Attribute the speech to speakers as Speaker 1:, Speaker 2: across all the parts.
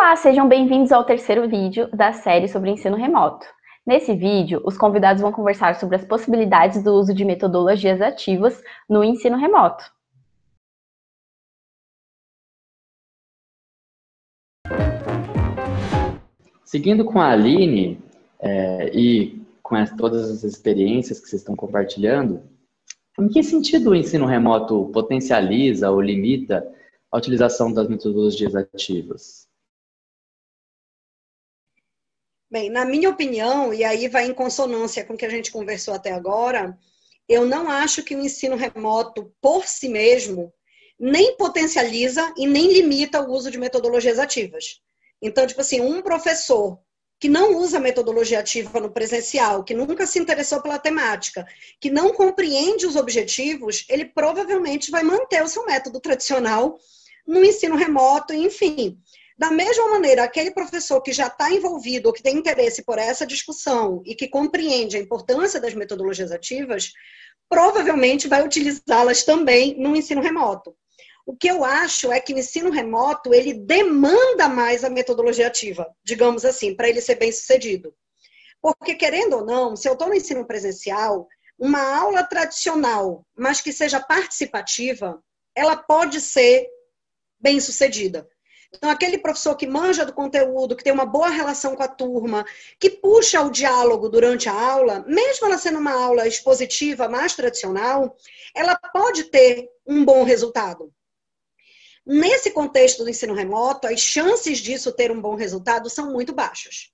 Speaker 1: Olá, sejam bem-vindos ao terceiro vídeo da série sobre ensino remoto. Nesse vídeo, os convidados vão conversar sobre as possibilidades do uso de metodologias ativas no ensino remoto.
Speaker 2: Seguindo com a Aline e com todas as experiências que vocês estão compartilhando, em que sentido o ensino remoto potencializa ou limita a utilização das metodologias ativas?
Speaker 3: Bem, na minha opinião, e aí vai em consonância com o que a gente conversou até agora, eu não acho que o ensino remoto, por si mesmo, nem potencializa e nem limita o uso de metodologias ativas. Então, tipo assim, um professor que não usa metodologia ativa no presencial, que nunca se interessou pela temática, que não compreende os objetivos, ele provavelmente vai manter o seu método tradicional no ensino remoto, enfim. Da mesma maneira, aquele professor que já está envolvido ou que tem interesse por essa discussão e que compreende a importância das metodologias ativas, provavelmente vai utilizá-las também no ensino remoto. O que eu acho é que o ensino remoto, ele demanda mais a metodologia ativa, digamos assim, para ele ser bem sucedido. Porque, querendo ou não, se eu estou no ensino presencial, uma aula tradicional, mas que seja participativa, ela pode ser bem sucedida. Então, aquele professor que manja do conteúdo, que tem uma boa relação com a turma, que puxa o diálogo durante a aula, mesmo ela sendo uma aula expositiva mais tradicional, ela pode ter um bom resultado. Nesse contexto do ensino remoto, as chances disso ter um bom resultado são muito baixas.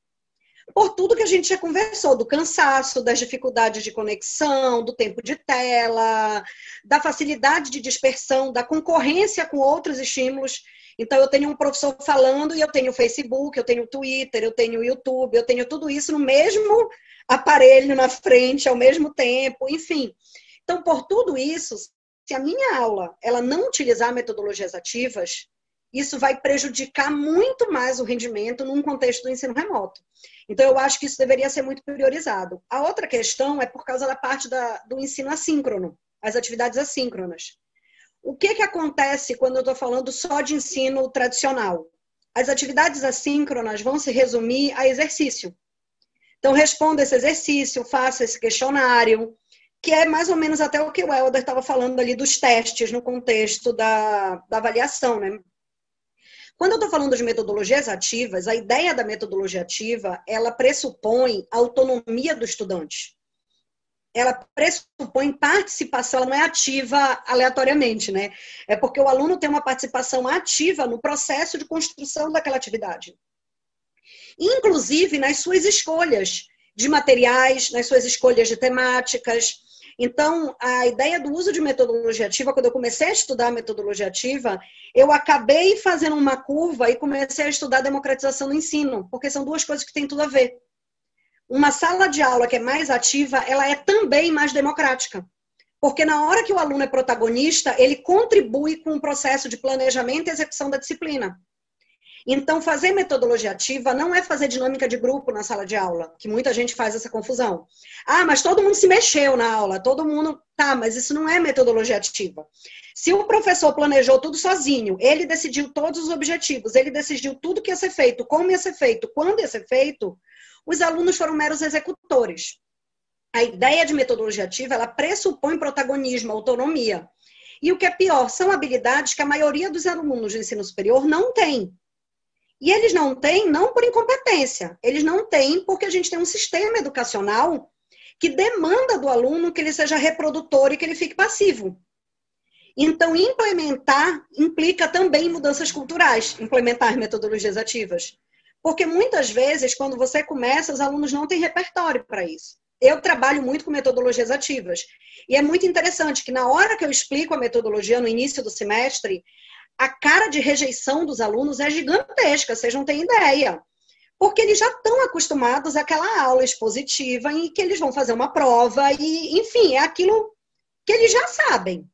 Speaker 3: Por tudo que a gente já conversou, do cansaço, das dificuldades de conexão, do tempo de tela, da facilidade de dispersão, da concorrência com outros estímulos. Então, eu tenho um professor falando e eu tenho o Facebook, eu tenho o Twitter, eu tenho o YouTube, eu tenho tudo isso no mesmo aparelho na frente, ao mesmo tempo, enfim. Então, por tudo isso, se a minha aula ela não utilizar metodologias ativas, isso vai prejudicar muito mais o rendimento num contexto do ensino remoto. Então, eu acho que isso deveria ser muito priorizado. A outra questão é por causa da parte do ensino assíncrono, as atividades assíncronas. O que acontece quando eu estou falando só de ensino tradicional? As atividades assíncronas vão se resumir a exercício. Então, responda esse exercício, faça esse questionário, que é mais ou menos até o que o Helder estava falando ali dos testes no contexto da avaliação, né? Quando eu estou falando de metodologias ativas, a ideia da metodologia ativa, ela pressupõe a autonomia do estudante. Ela pressupõe participação, ela não é ativa aleatoriamente, né? É porque o aluno tem uma participação ativa no processo de construção daquela atividade. Inclusive nas suas escolhas de materiais, nas suas escolhas de temáticas. Então, a ideia do uso de metodologia ativa, quando eu comecei a estudar metodologia ativa, eu acabei fazendo uma curva e comecei a estudar democratização do ensino, porque são duas coisas que têm tudo a ver. Uma sala de aula que é mais ativa, ela é também mais democrática. Porque na hora que o aluno é protagonista, ele contribui com o processo de planejamento e execução da disciplina. Então, fazer metodologia ativa não é fazer dinâmica de grupo na sala de aula, que muita gente faz essa confusão. Ah, mas todo mundo se mexeu na aula, todo mundo... Tá, mas isso não é metodologia ativa. Se o professor planejou tudo sozinho, ele decidiu todos os objetivos, ele decidiu tudo que ia ser feito, como ia ser feito, quando ia ser feito, os alunos foram meros executores. A ideia de metodologia ativa, ela pressupõe protagonismo, autonomia. E o que é pior, são habilidades que a maioria dos alunos de ensino superior não tem. E eles não têm, não por incompetência, eles não têm porque a gente tem um sistema educacional que demanda do aluno que ele seja reprodutor e que ele fique passivo. Então, implementar implica também mudanças culturais, implementar metodologias ativas. Porque muitas vezes, quando você começa, os alunos não têm repertório para isso. Eu trabalho muito com metodologias ativas. E é muito interessante que na hora que eu explico a metodologia no início do semestre, a cara de rejeição dos alunos é gigantesca, vocês não têm ideia. Porque eles já estão acostumados àquela aula expositiva em que eles vão fazer uma prova e, enfim, é aquilo que eles já sabem.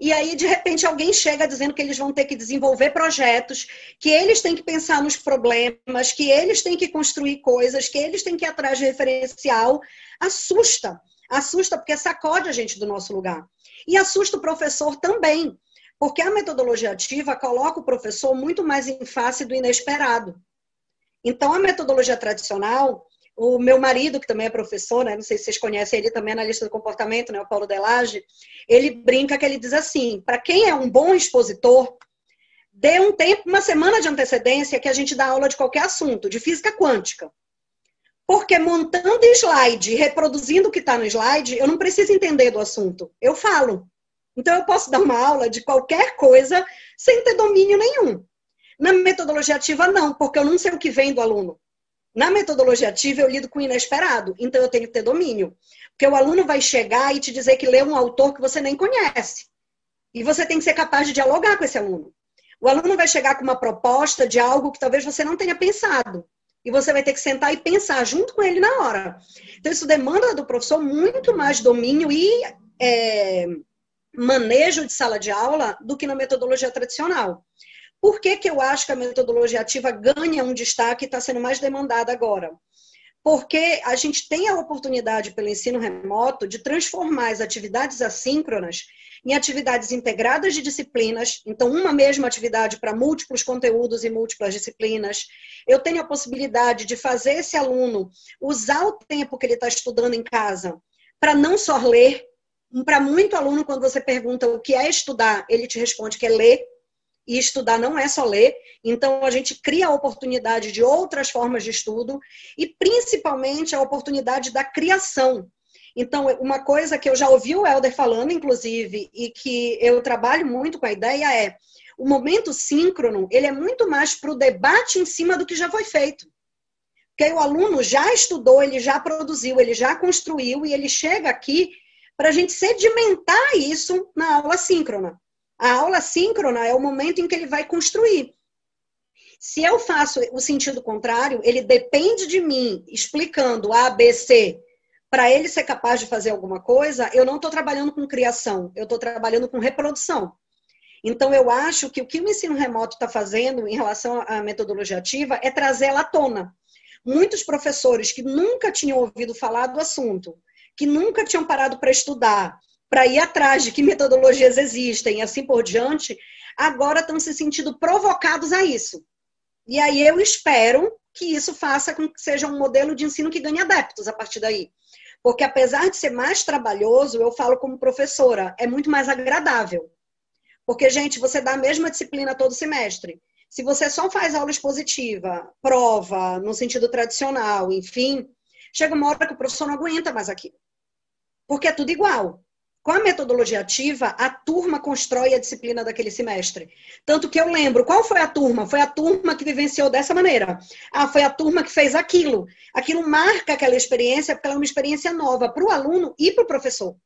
Speaker 3: E aí, de repente, alguém chega dizendo que eles vão ter que desenvolver projetos, que eles têm que pensar nos problemas, que eles têm que construir coisas, que eles têm que ir atrás de referencial. Assusta. Assusta porque sacode a gente do nosso lugar. E assusta o professor também. Porque a metodologia ativa coloca o professor muito mais em face do inesperado. Então, a metodologia tradicional, o meu marido, que também é professor, né, não sei se vocês conhecem ele também, analista do comportamento, né, o Paulo Delage, ele brinca que ele diz assim, para quem é um bom expositor, dê um tempo, uma semana de antecedência que a gente dá aula de qualquer assunto, de física quântica. Porque montando slide, reproduzindo o que está no slide, eu não preciso entender do assunto, eu falo. Então, eu posso dar uma aula de qualquer coisa sem ter domínio nenhum. Na metodologia ativa, não, porque eu não sei o que vem do aluno. Na metodologia ativa, eu lido com o inesperado, então eu tenho que ter domínio. Porque o aluno vai chegar e te dizer que lê um autor que você nem conhece. E você tem que ser capaz de dialogar com esse aluno. O aluno vai chegar com uma proposta de algo que talvez você não tenha pensado. E você vai ter que sentar e pensar junto com ele na hora. Então, isso demanda do professor muito mais domínio e manejo de sala de aula do que na metodologia tradicional. Por que eu acho que a metodologia ativa ganha um destaque e está sendo mais demandada agora? Porque a gente tem a oportunidade, pelo ensino remoto, de transformar as atividades assíncronas em atividades integradas de disciplinas. Então, uma mesma atividade para múltiplos conteúdos e múltiplas disciplinas. Eu tenho a possibilidade de fazer esse aluno usar o tempo que ele está estudando em casa para não só ler. Para muito aluno, quando você pergunta o que é estudar, ele te responde que é ler. E estudar não é só ler, então a gente cria a oportunidade de outras formas de estudo e principalmente a oportunidade da criação. Então, uma coisa que eu já ouvi o Helder falando, inclusive, e que eu trabalho muito com a ideia é o momento síncrono, ele é muito mais para o debate em cima do que já foi feito. Porque aí o aluno já estudou, ele já produziu, ele já construiu e ele chega aqui para a gente sedimentar isso na aula síncrona. A aula síncrona é o momento em que ele vai construir. Se eu faço o sentido contrário, ele depende de mim explicando A, B, C, para ele ser capaz de fazer alguma coisa, eu não estou trabalhando com criação, eu estou trabalhando com reprodução. Então, eu acho que o que o ensino remoto está fazendo em relação à metodologia ativa é trazer ela à tona. Muitos professores que nunca tinham ouvido falar do assunto, que nunca tinham parado para estudar, para ir atrás de que metodologias existem e assim por diante, agora estão se sentindo provocados a isso. E aí eu espero que isso faça com que seja um modelo de ensino que ganhe adeptos a partir daí. Porque apesar de ser mais trabalhoso, eu falo como professora, é muito mais agradável. Porque, gente, você dá a mesma disciplina todo semestre. Se você só faz aula expositiva, prova, no sentido tradicional, enfim, chega uma hora que o professor não aguenta mais aquilo. Porque é tudo igual. Com a metodologia ativa, a turma constrói a disciplina daquele semestre. Tanto que eu lembro, qual foi a turma? Foi a turma que vivenciou dessa maneira. Ah, foi a turma que fez aquilo. Aquilo marca aquela experiência, porque ela é uma experiência nova para o aluno e para o professor.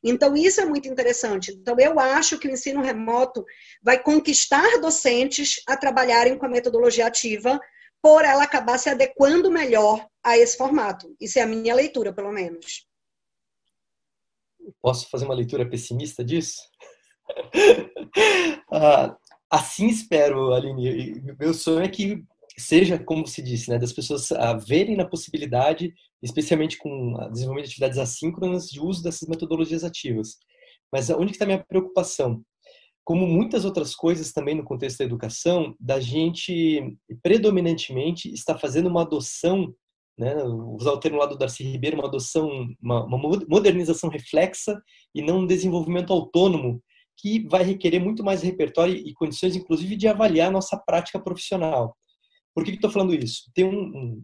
Speaker 3: Então, isso é muito interessante. Então, eu acho que o ensino remoto vai conquistar docentes a trabalharem com a metodologia ativa, por ela acabar se adequando melhor a esse formato. Isso é a minha leitura, pelo menos.
Speaker 4: Posso fazer uma leitura pessimista disso? Assim espero, Aline. Meu sonho é que seja, como se disse, né, das pessoas verem na possibilidade, especialmente com o desenvolvimento de atividades assíncronas, de uso dessas metodologias ativas. Mas onde está a minha preocupação? Como muitas outras coisas também no contexto da educação, da gente predominantemente está fazendo uma adoção, né, usar o termo lá do Darcy Ribeiro, uma adoção, uma modernização reflexa e não um desenvolvimento autônomo que vai requerer muito mais repertório e condições, inclusive, de avaliar a nossa prática profissional. Por que estou falando isso? Tem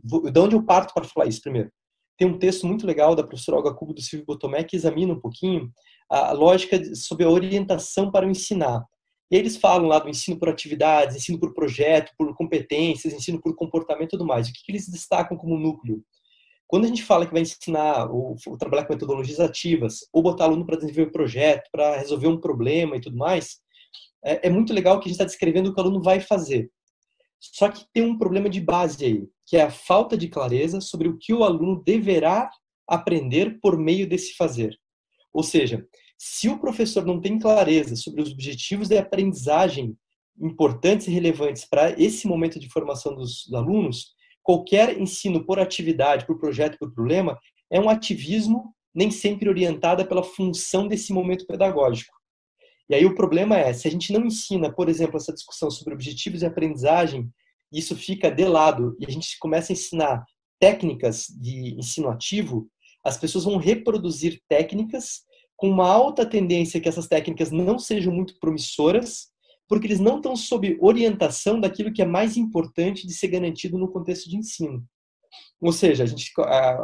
Speaker 4: de onde eu parto para falar isso primeiro? Tem um texto muito legal da professora Olga Cubo do Silvio Botomé que examina um pouquinho a lógica sobre a orientação para o ensinar. E eles falam lá do ensino por atividades, ensino por projeto, por competências, ensino por comportamento e tudo mais. O que eles destacam como núcleo? Quando a gente fala que vai ensinar ou trabalhar com metodologias ativas, ou botar aluno para desenvolver um projeto, para resolver um problema e tudo mais, é muito legal que a gente está descrevendo o que o aluno vai fazer. Só que tem um problema de base aí, que é a falta de clareza sobre o que o aluno deverá aprender por meio desse fazer. Ou seja, se o professor não tem clareza sobre os objetivos de aprendizagem importantes e relevantes para esse momento de formação dos alunos, qualquer ensino por atividade, por projeto, por problema, é um ativismo nem sempre orientado pela função desse momento pedagógico. E aí o problema é, se a gente não ensina, por exemplo, essa discussão sobre objetivos de aprendizagem, isso fica de lado e a gente começa a ensinar técnicas de ensino ativo, as pessoas vão reproduzir técnicas com uma alta tendência que essas técnicas não sejam muito promissoras, porque eles não estão sob orientação daquilo que é mais importante de ser garantido no contexto de ensino. Ou seja, a gente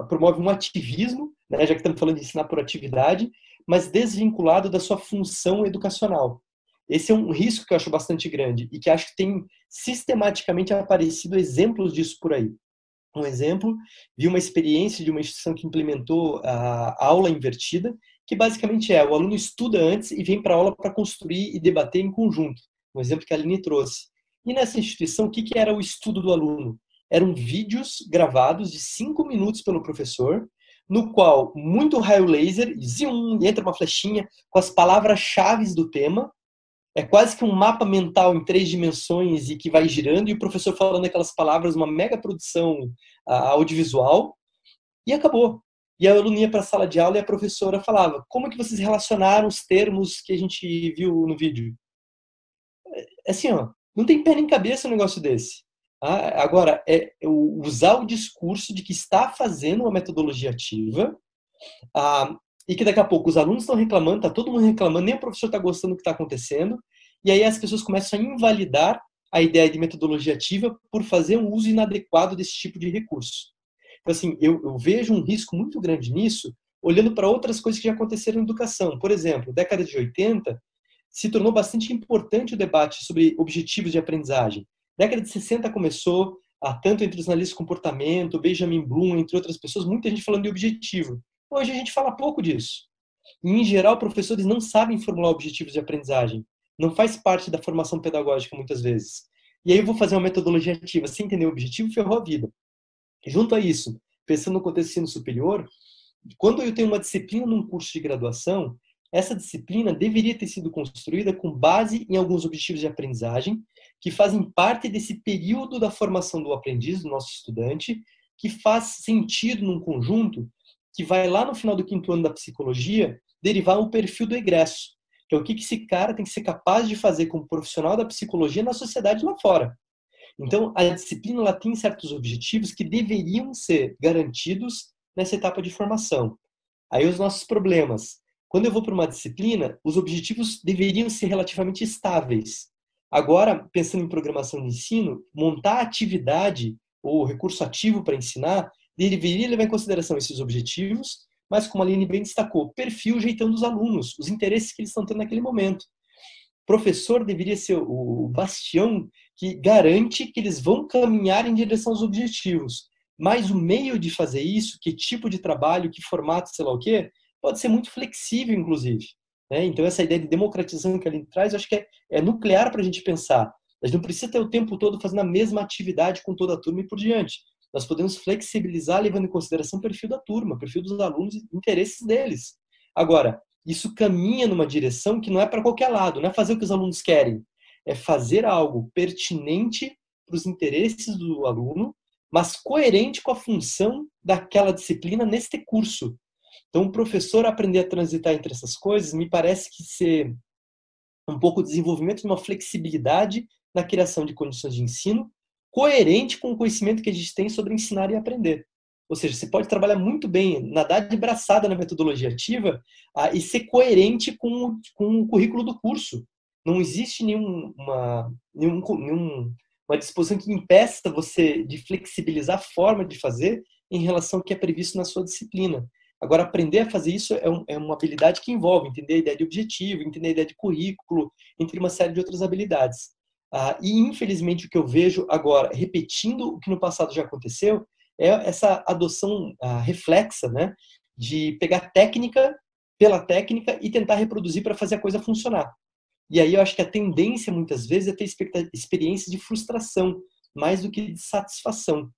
Speaker 4: promove um ativismo, né, já que estamos falando de ensinar por atividade, mas desvinculado da sua função educacional. Esse é um risco que eu acho bastante grande e que acho que tem sistematicamente aparecido exemplos disso por aí. Um exemplo, vi uma experiência de uma instituição que implementou a aula invertida, que basicamente o aluno estuda antes e vem para a aula para construir e debater em conjunto. Um exemplo que a Aline trouxe. E nessa instituição, o que era o estudo do aluno? Eram vídeos gravados de 5 minutos pelo professor, no qual muito raio laser, e entra uma flechinha com as palavras-chave do tema. É quase que um mapa mental em 3 dimensões e que vai girando, e o professor falando aquelas palavras, uma mega produção audiovisual, e acabou. E a aluna ia para a sala de aula e a professora falava: como que vocês relacionaram os termos que a gente viu no vídeo? Assim, não tem pé nem cabeça um negócio desse. Agora, usar o discurso de que está fazendo uma metodologia ativa, e que daqui a pouco os alunos estão reclamando, está todo mundo reclamando, nem o professor está gostando do que está acontecendo, e aí as pessoas começam a invalidar a ideia de metodologia ativa por fazer um uso inadequado desse tipo de recurso. Então, assim, eu vejo um risco muito grande nisso, olhando para outras coisas que já aconteceram na educação. Por exemplo, década de 80, se tornou bastante importante o debate sobre objetivos de aprendizagem. Década de 60 começou, tanto entre os analistas de comportamento, Benjamin Bloom, entre outras pessoas, muita gente falando de objetivo. Hoje a gente fala pouco disso. E, em geral, professores não sabem formular objetivos de aprendizagem. Não faz parte da formação pedagógica, muitas vezes. E aí eu vou fazer uma metodologia ativa sem entender o objetivo, ferrou a vida. Junto a isso, pensando no contexto de ensino superior, quando eu tenho uma disciplina num curso de graduação, essa disciplina deveria ter sido construída com base em alguns objetivos de aprendizagem que fazem parte desse período da formação do aprendiz, do nosso estudante, que faz sentido num conjunto que vai lá no final do 5º ano da psicologia derivar o perfil do egresso, que é o que esse cara tem que ser capaz de fazer como profissional da psicologia na sociedade lá fora. Então, a disciplina ela tem certos objetivos que deveriam ser garantidos nessa etapa de formação. Aí os nossos problemas. Quando eu vou para uma disciplina, os objetivos deveriam ser relativamente estáveis. Agora, pensando em programação de ensino, montar a atividade ou recurso ativo para ensinar deveria levar em consideração esses objetivos, mas como a Aline bem destacou, perfil, jeitão dos alunos, os interesses que eles estão tendo naquele momento. O professor deveria ser o bastião que garante que eles vão caminhar em direção aos objetivos. Mas o meio de fazer isso, que tipo de trabalho, que formato, sei lá o quê, pode ser muito flexível, inclusive. Então, essa ideia de democratização que a Aline traz, eu acho que é nuclear para a gente pensar. A gente não precisa ter o tempo todo fazendo a mesma atividade com toda a turma e por diante. Nós podemos flexibilizar, levando em consideração o perfil da turma, o perfil dos alunos e interesses deles. Agora, isso caminha numa direção que não é para qualquer lado, não é fazer o que os alunos querem, é fazer algo pertinente para os interesses do aluno, mas coerente com a função daquela disciplina neste curso. Então, o professor aprender a transitar entre essas coisas me parece que ser um pouco o desenvolvimento de uma flexibilidade na criação de condições de ensino, coerente com o conhecimento que a gente tem sobre ensinar e aprender. Ou seja, você pode trabalhar muito bem, nadar de braçada na metodologia ativa e ser coerente com o currículo do curso. Não existe nenhuma disposição que impeça você de flexibilizar a forma de fazer em relação ao que é previsto na sua disciplina. Agora, aprender a fazer isso é uma habilidade que envolve entender a ideia de objetivo, entender a ideia de currículo, entre uma série de outras habilidades. E, infelizmente, o que eu vejo agora, repetindo o que no passado já aconteceu, é essa adoção reflexa, né, de pegar técnica pela técnica e tentar reproduzir para fazer a coisa funcionar. E aí eu acho que a tendência, muitas vezes, é ter experiências de frustração, mais do que de satisfação,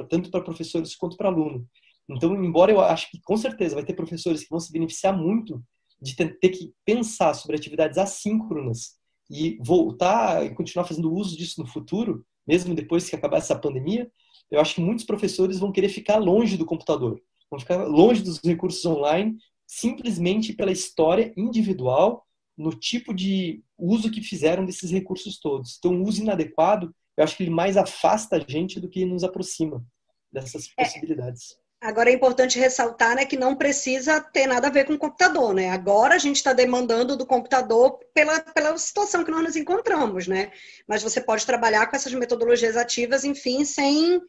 Speaker 4: tanto para professores quanto para aluno. Então, embora eu acho que, com certeza, vai ter professores que vão se beneficiar muito de ter que pensar sobre atividades assíncronas e voltar e continuar fazendo uso disso no futuro, mesmo depois que acabar essa pandemia, eu acho que muitos professores vão querer ficar longe do computador, vão ficar longe dos recursos online, simplesmente pela história individual no tipo de uso que fizeram desses recursos todos. Então, o uso inadequado, eu acho que ele mais afasta a gente do que nos aproxima dessas possibilidades.
Speaker 3: Agora é importante ressaltar, né, que não precisa ter nada a ver com o computador, né? Agora a gente está demandando do computador pela situação que nós nos encontramos, né? Mas você pode trabalhar com essas metodologias ativas, enfim, sem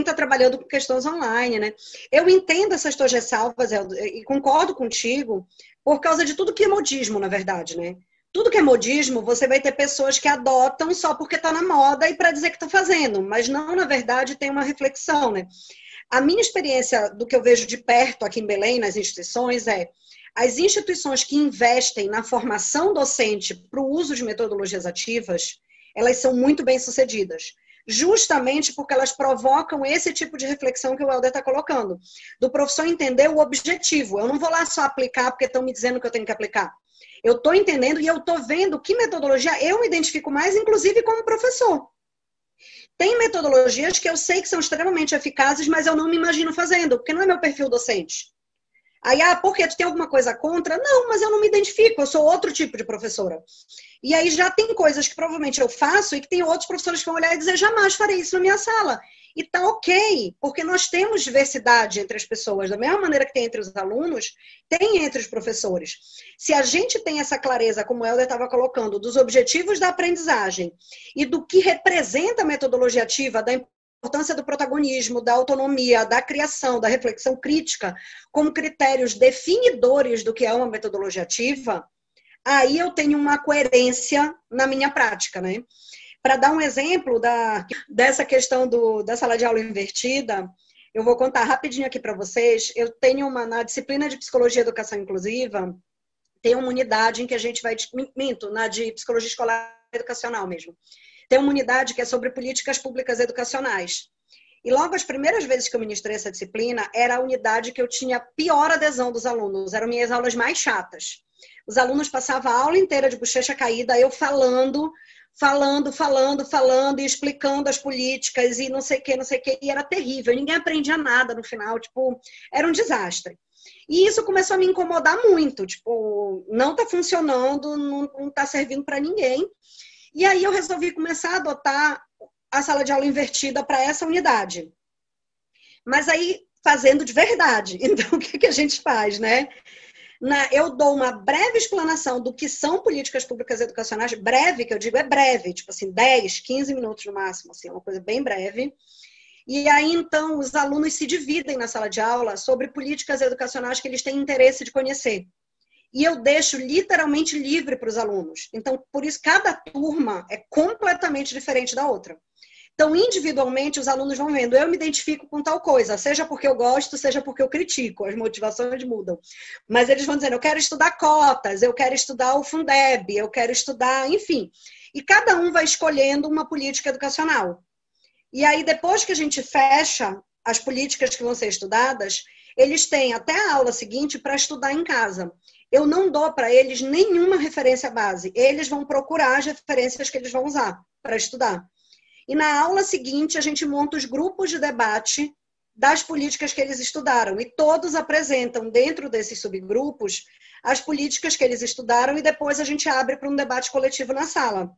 Speaker 3: estar trabalhando com questões online, né? Eu entendo essas tuas ressalvas, e concordo contigo, por causa de tudo que é modismo, na verdade, né? Tudo que é modismo, você vai ter pessoas que adotam só porque está na moda e para dizer que está fazendo, mas não, na verdade, tem uma reflexão, né? A minha experiência do que eu vejo de perto aqui em Belém, nas instituições, as instituições que investem na formação docente para o uso de metodologias ativas, elas são muito bem-sucedidas, justamente porque elas provocam esse tipo de reflexão que o Helder está colocando, do professor entender o objetivo. Eu não vou lá só aplicar porque estão me dizendo que eu tenho que aplicar. Eu estou entendendo e eu estou vendo que metodologia eu me identifico mais, inclusive como professor. Tem metodologias que eu sei que são extremamente eficazes, mas eu não me imagino fazendo, porque não é meu perfil docente. Aí, por quê? Tu tem alguma coisa contra? Não, mas eu não me identifico, eu sou outro tipo de professora. E aí já tem coisas que provavelmente eu faço e que tem outros professores que vão olhar e dizer, jamais farei isso na minha sala. E tá ok, porque nós temos diversidade entre as pessoas, da mesma maneira que tem entre os alunos, tem entre os professores. Se a gente tem essa clareza, como o Helder estava colocando, dos objetivos da aprendizagem e do que representa a metodologia ativa, da importância do protagonismo, da autonomia, da criação, da reflexão crítica, como critérios definidores do que é uma metodologia ativa, aí eu tenho uma coerência na minha prática, né? Para dar um exemplo dessa questão da sala de aula invertida, eu vou contar rapidinho aqui para vocês. Eu tenho na disciplina de Psicologia e Educação Inclusiva, tem uma unidade em que a gente vai... na de Psicologia Escolar e Educacional mesmo. Tem uma unidade que é sobre políticas públicas educacionais. E logo as primeiras vezes que eu ministrei essa disciplina, era a unidade que eu tinha pior adesão dos alunos. Eram minhas aulas mais chatas. Os alunos passavam a aula inteira de bochecha caída, eu falando e explicando as políticas e não sei o que, e era terrível, ninguém aprendia nada no final, tipo, era um desastre. E isso começou a me incomodar muito, tipo, não tá funcionando, não tá servindo para ninguém. E aí eu resolvi começar a adotar a sala de aula invertida para essa unidade. Mas aí, fazendo de verdade. Então, o que a gente faz, né? Eu dou uma breve explanação do que são políticas públicas educacionais, breve, que eu digo é breve, tipo assim, 10, 15 minutos no máximo, assim, uma coisa bem breve. E aí, então, os alunos se dividem na sala de aula sobre políticas educacionais que eles têm interesse de conhecer. E eu deixo literalmente livre para os alunos. Então, por isso, cada turma é completamente diferente da outra. Então, individualmente, os alunos vão vendo, eu me identifico com tal coisa, seja porque eu gosto, seja porque eu critico, as motivações mudam. Mas eles vão dizendo, eu quero estudar cotas, eu quero estudar o Fundeb, eu quero estudar, enfim. E cada um vai escolhendo uma política educacional. E aí, depois que a gente fecha as políticas que vão ser estudadas, eles têm até a aula seguinte para estudar em casa. Eu não dou para eles nenhuma referência base. Eles vão procurar as referências que eles vão usar para estudar. E na aula seguinte, a gente monta os grupos de debate das políticas que eles estudaram. E todos apresentam, dentro desses subgrupos, as políticas que eles estudaram e depois a gente abre para um debate coletivo na sala.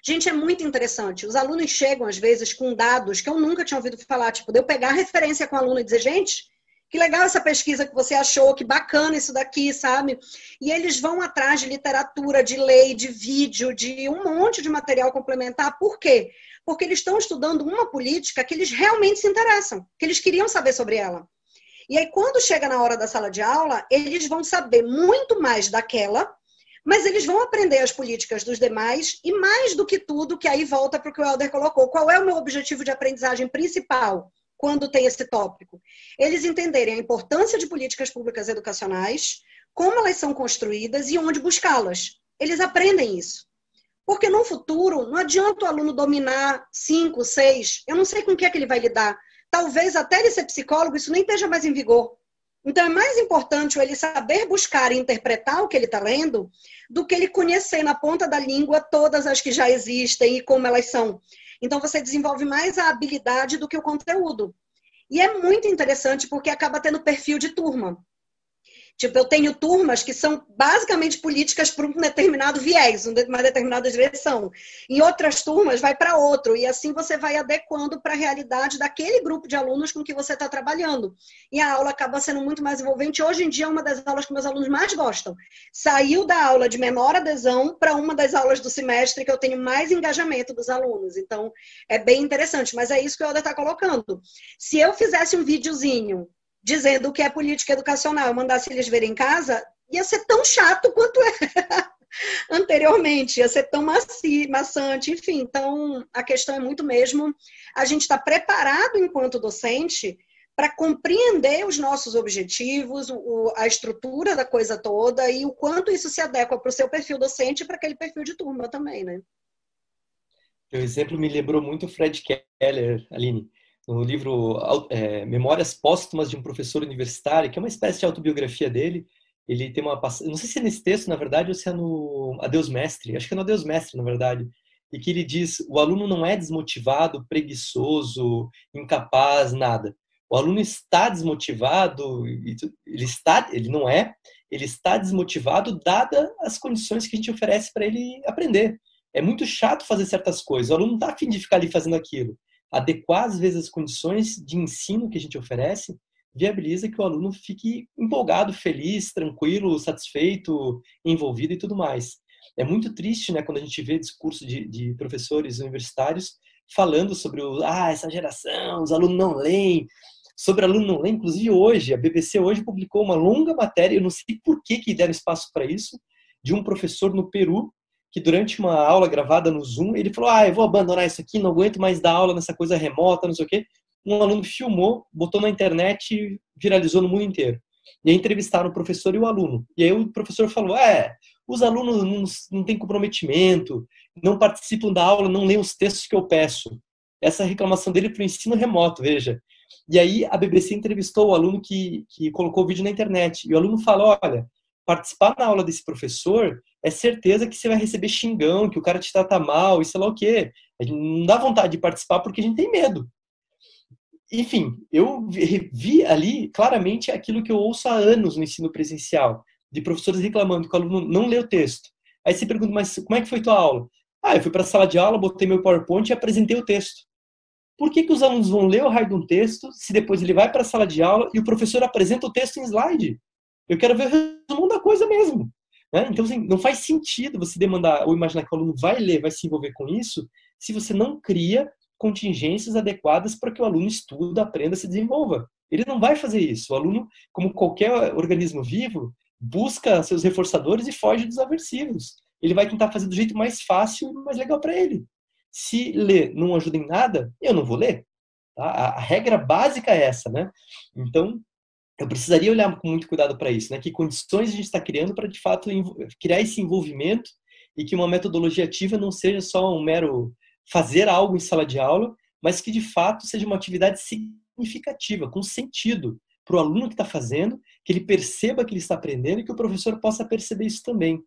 Speaker 3: Gente, é muito interessante. Os alunos chegam, às vezes, com dados que eu nunca tinha ouvido falar. Tipo, de eu pegar a referência com o aluno e dizer, gente, que legal essa pesquisa que você achou, que bacana isso daqui, sabe? E eles vão atrás de literatura, de lei, de vídeo, de um monte de material complementar. Por quê? Porque eles estão estudando uma política que eles realmente se interessam, que eles queriam saber sobre ela. E aí, quando chega na hora da sala de aula, eles vão saber muito mais daquela, mas eles vão aprender as políticas dos demais e, mais do que tudo, que aí volta para o que o Helder colocou, qual é o meu objetivo de aprendizagem principal quando tem esse tópico? Eles entenderem a importância de políticas públicas educacionais, como elas são construídas e onde buscá-las. Eles aprendem isso. Porque no futuro, não adianta o aluno dominar 5, 6, eu não sei com o que é que ele vai lidar. Talvez até ele ser psicólogo, isso nem esteja mais em vigor. Então é mais importante ele saber buscar e interpretar o que ele está lendo do que ele conhecer na ponta da língua todas as que já existem e como elas são. Então você desenvolve mais a habilidade do que o conteúdo. E é muito interessante porque acaba tendo perfil de turma. Tipo, eu tenho turmas que são basicamente políticas para um determinado viés, uma determinada direção. Em outras turmas, vai para outro. E assim você vai adequando para a realidade daquele grupo de alunos com que você está trabalhando. E a aula acaba sendo muito mais envolvente. Hoje em dia, é uma das aulas que meus alunos mais gostam. Saiu da aula de menor adesão para uma das aulas do semestre que eu tenho mais engajamento dos alunos. Então, é bem interessante. Mas é isso que o Helder está colocando. Se eu fizesse um videozinho dizendo o que é política educacional, mandasse eles verem em casa, ia ser tão chato quanto era anteriormente, ia ser tão maçante, enfim. Então, a questão é muito mesmo, a gente está preparado enquanto docente para compreender os nossos objetivos, a estrutura da coisa toda e o quanto isso se adequa para o seu perfil docente e para aquele perfil de turma também, né?
Speaker 4: O exemplo me lembrou muito o Fred Keller, Aline, no livro Memórias Póstumas de um Professor Universitário, que é uma espécie de autobiografia dele. Ele tem uma passagem, não sei se é nesse texto, na verdade, ou se é no Adeus Mestre, acho que é no Adeus Mestre, na verdade, e que ele diz, o aluno não é desmotivado, preguiçoso, incapaz, nada. O aluno está desmotivado, ele está desmotivado dada as condições que a gente oferece para ele aprender. É muito chato fazer certas coisas, o aluno não está a fim de ficar ali fazendo aquilo. Adequar, às vezes, as condições de ensino que a gente oferece viabiliza que o aluno fique empolgado, feliz, tranquilo, satisfeito, envolvido e tudo mais. É muito triste, né, quando a gente vê discurso de professores universitários falando sobre essa geração, os alunos não leem. Sobre aluno não leem, inclusive hoje, a BBC hoje publicou uma longa matéria, eu não sei por que deram espaço para isso, de um professor no Peru, que durante uma aula gravada no Zoom, ele falou, eu vou abandonar isso aqui, não aguento mais dar aula nessa coisa remota, não sei o quê. Um aluno filmou, botou na internet e viralizou no mundo inteiro. E aí entrevistaram o professor e o aluno. E aí o professor falou, os alunos não têm comprometimento, não participam da aula, não leem os textos que eu peço. Essa reclamação dele para o ensino remoto, veja. E aí a BBC entrevistou o aluno que colocou o vídeo na internet. E o aluno falou, olha, participar na aula desse professor é certeza que você vai receber xingão, que o cara te trata mal e sei lá o quê. A gente não dá vontade de participar porque a gente tem medo. Enfim, eu vi ali claramente aquilo que eu ouço há anos no ensino presencial, de professores reclamando que o aluno não lê o texto. Aí você pergunta, mas como é que foi tua aula? Eu fui para a sala de aula, botei meu PowerPoint e apresentei o texto. Por que os alunos vão ler o raio de um texto se depois ele vai para a sala de aula e o professor apresenta o texto em slide? Eu quero ver o resumo da coisa mesmo. Né? Então, assim, não faz sentido você demandar ou imaginar que o aluno vai ler, vai se envolver com isso, se você não cria contingências adequadas para que o aluno estude, aprenda, se desenvolva. Ele não vai fazer isso. O aluno, como qualquer organismo vivo, busca seus reforçadores e foge dos aversivos. Ele vai tentar fazer do jeito mais fácil e mais legal para ele. Se ler não ajuda em nada, eu não vou ler. Tá? A regra básica é essa, né? Então, eu precisaria olhar com muito cuidado para isso, né? Que condições a gente está criando para, de fato, criar esse envolvimento e que uma metodologia ativa não seja só um mero fazer algo em sala de aula, mas que, de fato, seja uma atividade significativa, com sentido para o aluno que está fazendo, que ele perceba que ele está aprendendo e que o professor possa perceber isso também.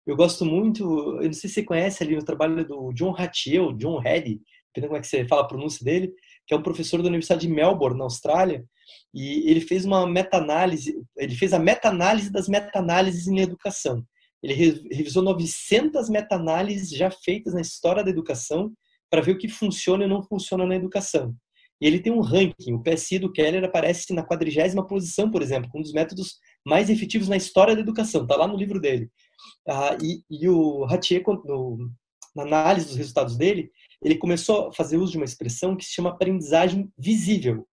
Speaker 4: Eu gosto muito, eu não sei se você conhece ali o trabalho do John Hattie, ou John Hattie, dependendo como é que você fala a pronúncia dele, que é um professor da Universidade de Melbourne, na Austrália, e ele fez uma meta-análise, ele fez a meta-análise das meta-análises em educação. Ele revisou 900 meta-análises já feitas na história da educação para ver o que funciona e não funciona na educação. E ele tem um ranking, o PSI do Keller aparece na 40ª posição, por exemplo, um dos métodos mais efetivos na história da educação, está lá no livro dele. E o Hattie, na análise dos resultados dele, ele começou a fazer uso de uma expressão que se chama aprendizagem visível.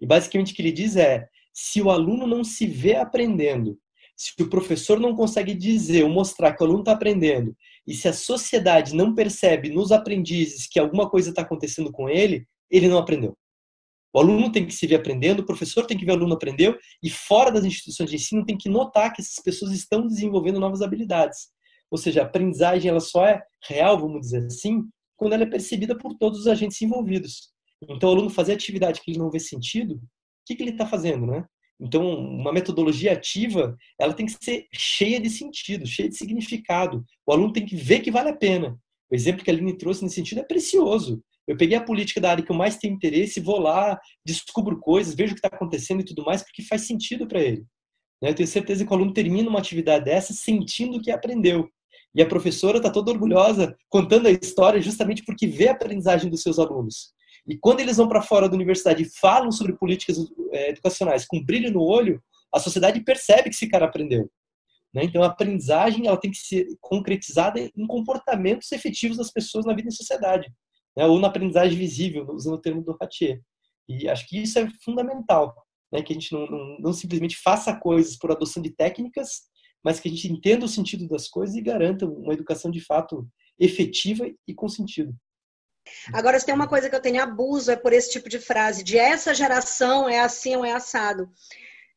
Speaker 4: E basicamente o que ele diz é, se o aluno não se vê aprendendo, se o professor não consegue dizer ou mostrar que o aluno está aprendendo, e se a sociedade não percebe nos aprendizes que alguma coisa está acontecendo com ele, ele não aprendeu. O aluno tem que se ver aprendendo, o professor tem que ver o aluno aprendeu, e fora das instituições de ensino tem que notar que essas pessoas estão desenvolvendo novas habilidades. Ou seja, a aprendizagem ela só é real, vamos dizer assim, quando ela é percebida por todos os agentes envolvidos. Então, o aluno fazer atividade que ele não vê sentido, o que ele está fazendo, né? Então, uma metodologia ativa, ela tem que ser cheia de sentido, cheia de significado. O aluno tem que ver que vale a pena. O exemplo que a Aline trouxe nesse sentido é precioso. Eu peguei a política da área que eu mais tenho interesse, vou lá, descubro coisas, vejo o que está acontecendo e tudo mais, porque faz sentido para ele. né? Eu tenho certeza que o aluno termina uma atividade dessa sentindo que aprendeu. E a professora está toda orgulhosa contando a história justamente porque vê a aprendizagem dos seus alunos. E quando eles vão para fora da universidade e falam sobre políticas educacionais com brilho no olho, a sociedade percebe que esse cara aprendeu, né? Então, a aprendizagem ela tem que ser concretizada em comportamentos efetivos das pessoas na vida em sociedade, né? Ou na aprendizagem visível, usando o termo do Ratier. E acho que isso é fundamental, né? Que a gente não simplesmente faça coisas por adoção de técnicas, mas que a gente entenda o sentido das coisas e garanta uma educação de fato efetiva e com sentido.
Speaker 3: Agora, se tem uma coisa que eu tenho abuso, é por esse tipo de frase, de essa geração é assim ou é assado.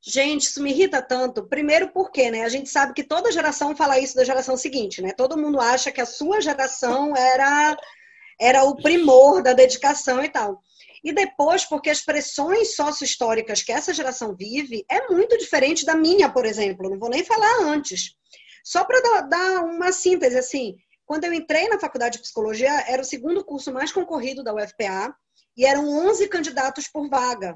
Speaker 3: Gente, isso me irrita tanto. Primeiro porque, né, a gente sabe que toda geração fala isso da geração seguinte, né? Todo mundo acha que a sua geração era o primor da dedicação e tal. E depois, porque as pressões sócio-históricas que essa geração vive é muito diferente da minha, por exemplo. Não vou nem falar antes. Só para dar uma síntese, assim, quando eu entrei na faculdade de psicologia, era o segundo curso mais concorrido da UFPA e eram 11 candidatos por vaga.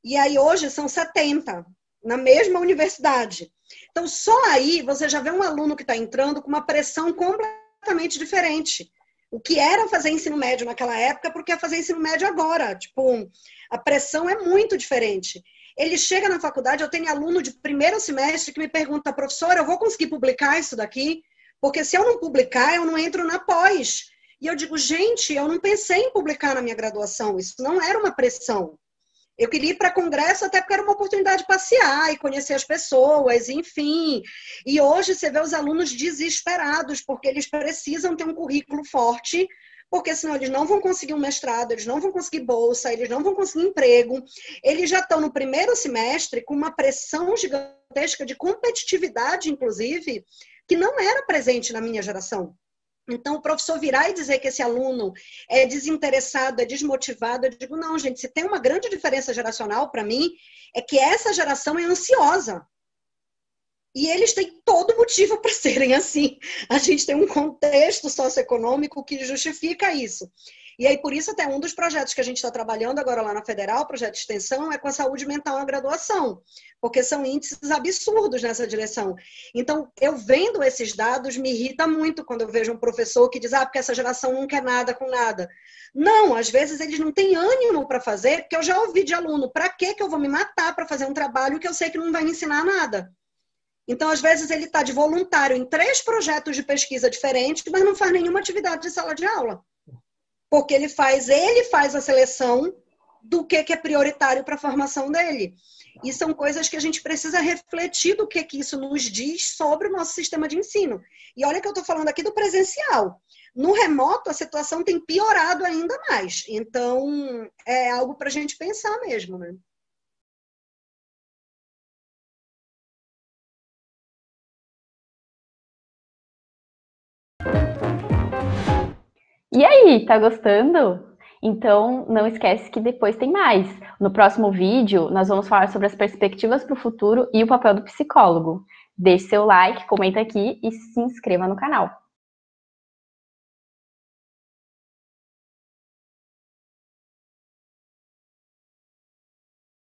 Speaker 3: E aí hoje são 70 na mesma universidade. Então, só aí você já vê um aluno que está entrando com uma pressão completamente diferente. O que era fazer ensino médio naquela época, porque é fazer ensino médio agora. Tipo, a pressão é muito diferente. Ele chega na faculdade, eu tenho aluno de primeiro semestre que me pergunta, professora, eu vou conseguir publicar isso daqui? Porque se eu não publicar, eu não entro na pós. E eu digo, gente, eu não pensei em publicar na minha graduação. Isso não era uma pressão. Eu queria ir para congresso até porque era uma oportunidade de passear e conhecer as pessoas, enfim. E hoje você vê os alunos desesperados, porque eles precisam ter um currículo forte, porque senão eles não vão conseguir um mestrado, eles não vão conseguir bolsa, eles não vão conseguir emprego. Eles já estão no primeiro semestre com uma pressão gigantesca de competitividade, inclusive, que não era presente na minha geração. Então, o professor virar e dizer que esse aluno é desinteressado, é desmotivado, eu digo, não, gente, se tem uma grande diferença geracional para mim, é que essa geração é ansiosa. E eles têm todo motivo para serem assim. A gente tem um contexto socioeconômico que justifica isso. E aí, por isso, até um dos projetos que a gente está trabalhando agora lá na Federal, o projeto de extensão, é com a saúde mental na graduação, porque são índices absurdos nessa direção. Então, eu vendo esses dados, me irrita muito quando eu vejo um professor que diz, porque essa geração não quer nada com nada. Não, às vezes eles não têm ânimo para fazer, porque eu já ouvi de aluno, para que eu vou me matar para fazer um trabalho que eu sei que não vai me ensinar nada? Então, às vezes, ele está de voluntário em 3 projetos de pesquisa diferentes, mas não faz nenhuma atividade de sala de aula. Porque ele faz a seleção do que é prioritário para a formação dele. E são coisas que a gente precisa refletir do que isso nos diz sobre o nosso sistema de ensino. E olha que eu estou falando aqui do presencial. No remoto, a situação tem piorado ainda mais. Então, é algo para a gente pensar mesmo, né?
Speaker 1: E aí, tá gostando? Então, não esquece que depois tem mais. No próximo vídeo, nós vamos falar sobre as perspectivas para o futuro e o papel do psicólogo. Deixe seu like, comenta aqui e se inscreva no canal.